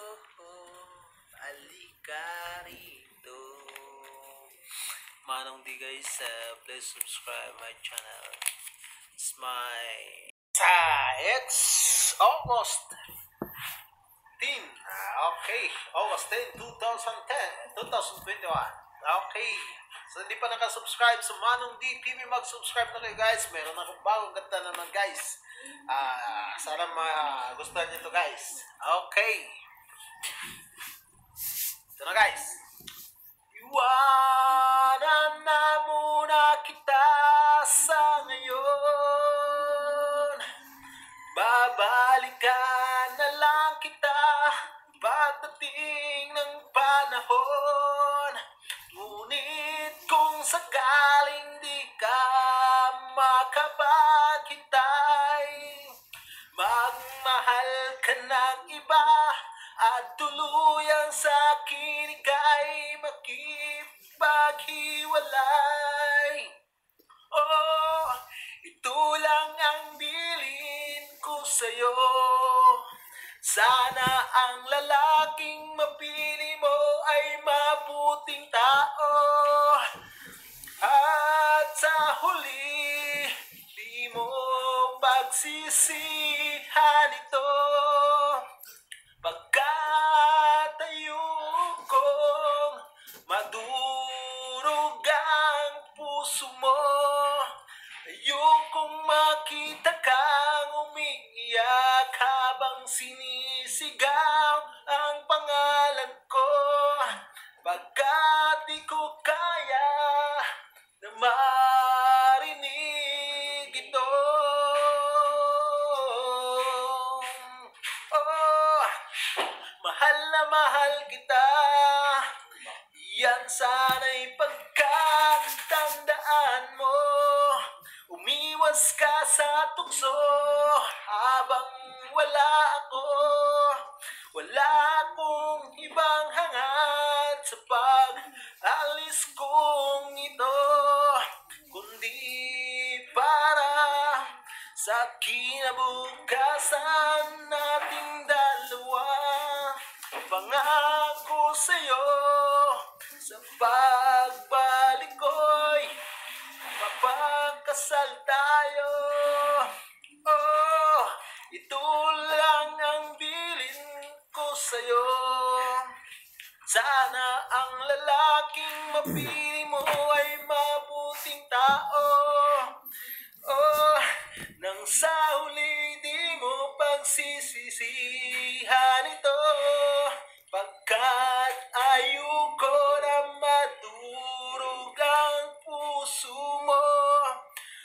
Speaker 1: halika rito. Manong D guys, please subscribe my channel. It's my... It's August 10. Okay, August 10, 2021. Okay. So hindi pa nakasubscribe sa Manong D TV, mag-subscribe na kayo guys. Meron akong bagong ganda naman guys. Sana magustuhan nyo to guys. Okay. Ito na guys. Iwanan na muna kita sa ngayon. Babalikan na lang kita pagdating ng panahon. Ngunit kung sakaling di ka makapaghintay, magmahal ka ng iba at tuluyan sa akin ika'y makipaghiwalay. Oh, ito lang ang bilin ko sa'yo. Sana ang lalaking mapili mo ay mabuting tao. At sa huli, di mo pagsisihan ito. Pagkat ayokong madurog ang puso mo. Ayokong makita kang umiiyak habang sinisigaw ang pangalan ko. Pagkat di ko kaya na marinig ito. Oh, mahal na mahal kita. Yan sana'y pagkatandaan mo. Umiwas ka sa tukso habang wala ako. Wala akong ibang hangad sa pag-alis kong ito, kundi para sa kinabukasan nating dalawa. Pangako sa'yo, sa pagbalik ko'y mapagkasal tayo. Oh, ito lang ang bilin ko sa'yo. Sana ang lalaking mapili mo ay mabuting tao. Oh, nang sa huli di mo pagsisisihan ito. Pagkat ayoko na madurog ang puso mo.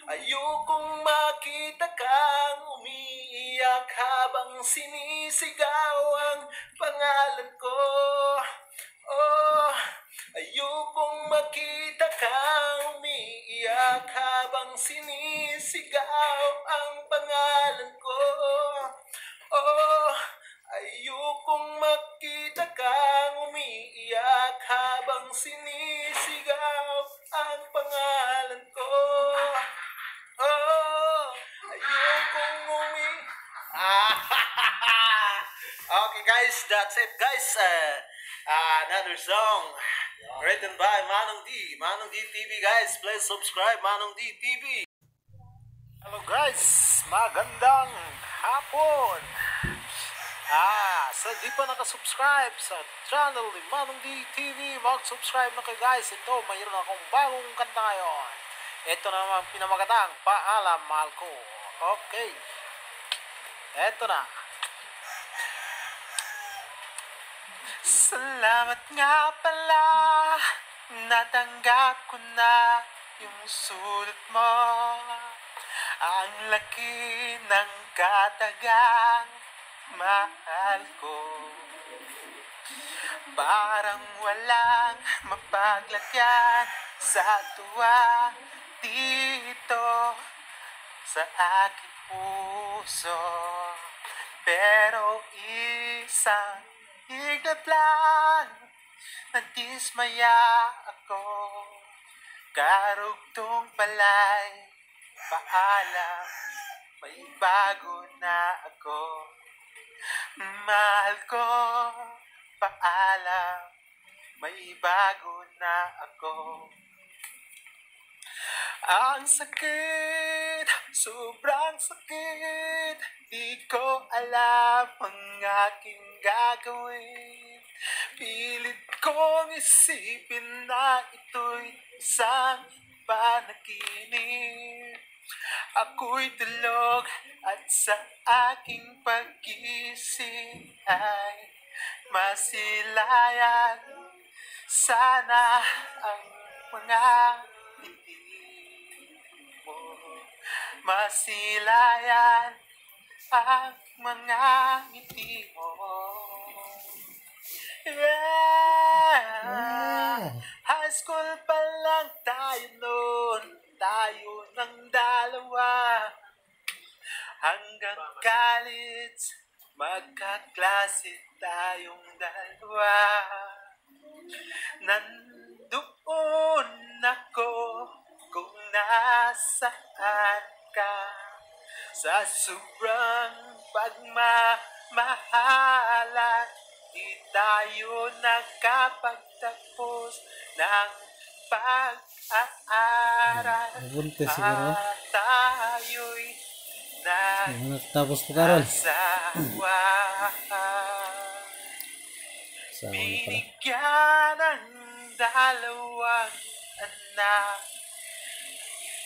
Speaker 1: Ayokong makita kang umiiyak habang sinisigaw ang pangalan ko. Oh, ayokong makita kang umiiyak habang sinisigaw ang pangalan ko. Oh, ayokong makita kang umiiyak habang sinisigaw ang pangalan ko. Oh, ayokong Okay guys, that's it guys. Another song written by Manong D. Manong D TV guys. Please subscribe Manong D TV. Hello guys, magandang hapon. Sa di pa nakasubscribe sa channel ni Manong D TV, mag-subscribe na kayo guys. Ito, mayroon akong bagong kanta ngayon. Ito naman pinamagatang Paalam Mahal Ko. Okay, ito na. Salamat nga pala, natanggap ko na yung sulat mo. Ang laki ng katagang mahal ko. Parang walang mapaglagyan sa tuwa dito sa aking puso. Pero isang higlat lang, nadismaya ako. Karugtong pala'y paalam, may bago na ako. Mahal ko, paalam, may bago na ako. Ang sakit, sobrang sakit, di ko alam ang aking gagawin. Pilit kong isipin na ito'y isang panaginip. Ako'y tulog at sa aking pag-isip ay masilayan. Sana ang mga ngiti mo, masilayan ang mga ngiti mo. Yeah. High school pa lang tayo noon, tayo ng dalawa. Hanggang college, magkaklase tayong dalawa. Nandoon ako kung nasaan ka, sa sobrang pagmamahalan. Di tayo nakapagtapos ng pag-aaral.
Speaker 2: Buntis siguro.
Speaker 1: Tayo'y
Speaker 2: Tapos po karon.
Speaker 1: nag-asawa.
Speaker 2: Sa pala.
Speaker 1: Binigyan ng dalawang anak,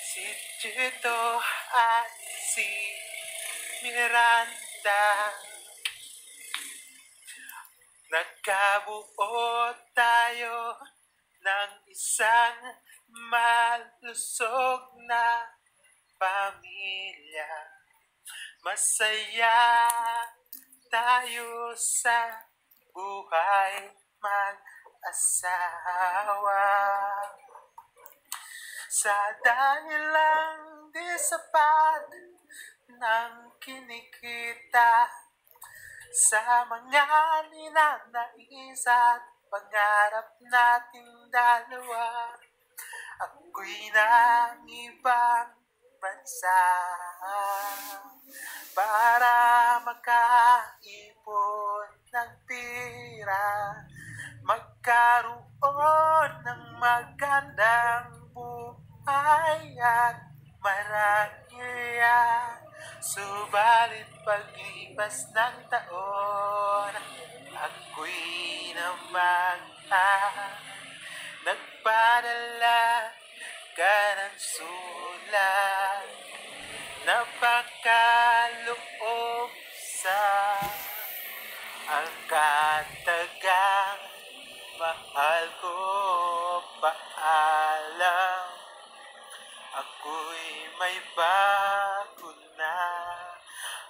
Speaker 1: si Chito at si Miranda. Nagkabuo tayo ng isang malusog na pamilya. Masaya tayo sa buhay mag-asawa. Sa dahilang di sapat ng kinikita, sa mga ninanais at pangarap nating dalawa, ako'y nang ibang bansa para makaipon ng pira, magkaroon ng magandang buhay at marangya. Subalit paglipas ng taon, ako'y naman nagpadala ka ng sulat, napakaloob sa ang katagang mahal ko. Paalam, ako'y may bago na,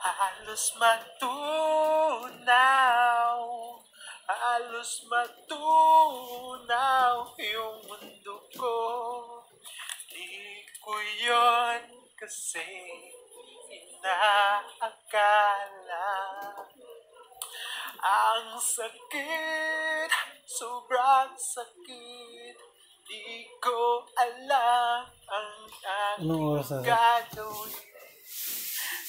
Speaker 1: halos matunaw yung mundo ko. Di ko yun kasi inaakala. Ang sakit, sobrang sakit, di ko alam ang
Speaker 2: Anong oras
Speaker 1: aking
Speaker 2: na?
Speaker 1: gagawin.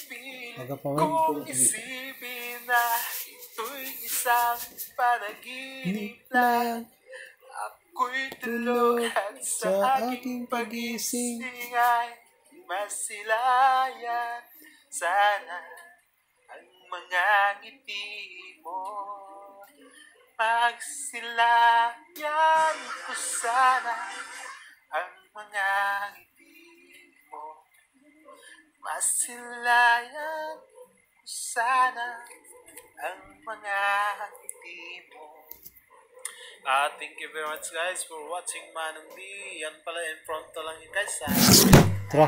Speaker 1: Pilit kong isipin na ito'y isang panaginip lang. Ako'y tulog at sa aking pag-ising ay masilayan. Sana ang mga ngiti mo, magsilayan ko sana ang mga ngiti mo, masilayan ko sana ang mga ngiti mo. Thank you very much guys for watching Manong D. Yan pala, in front lang yun guys.
Speaker 2: Tara.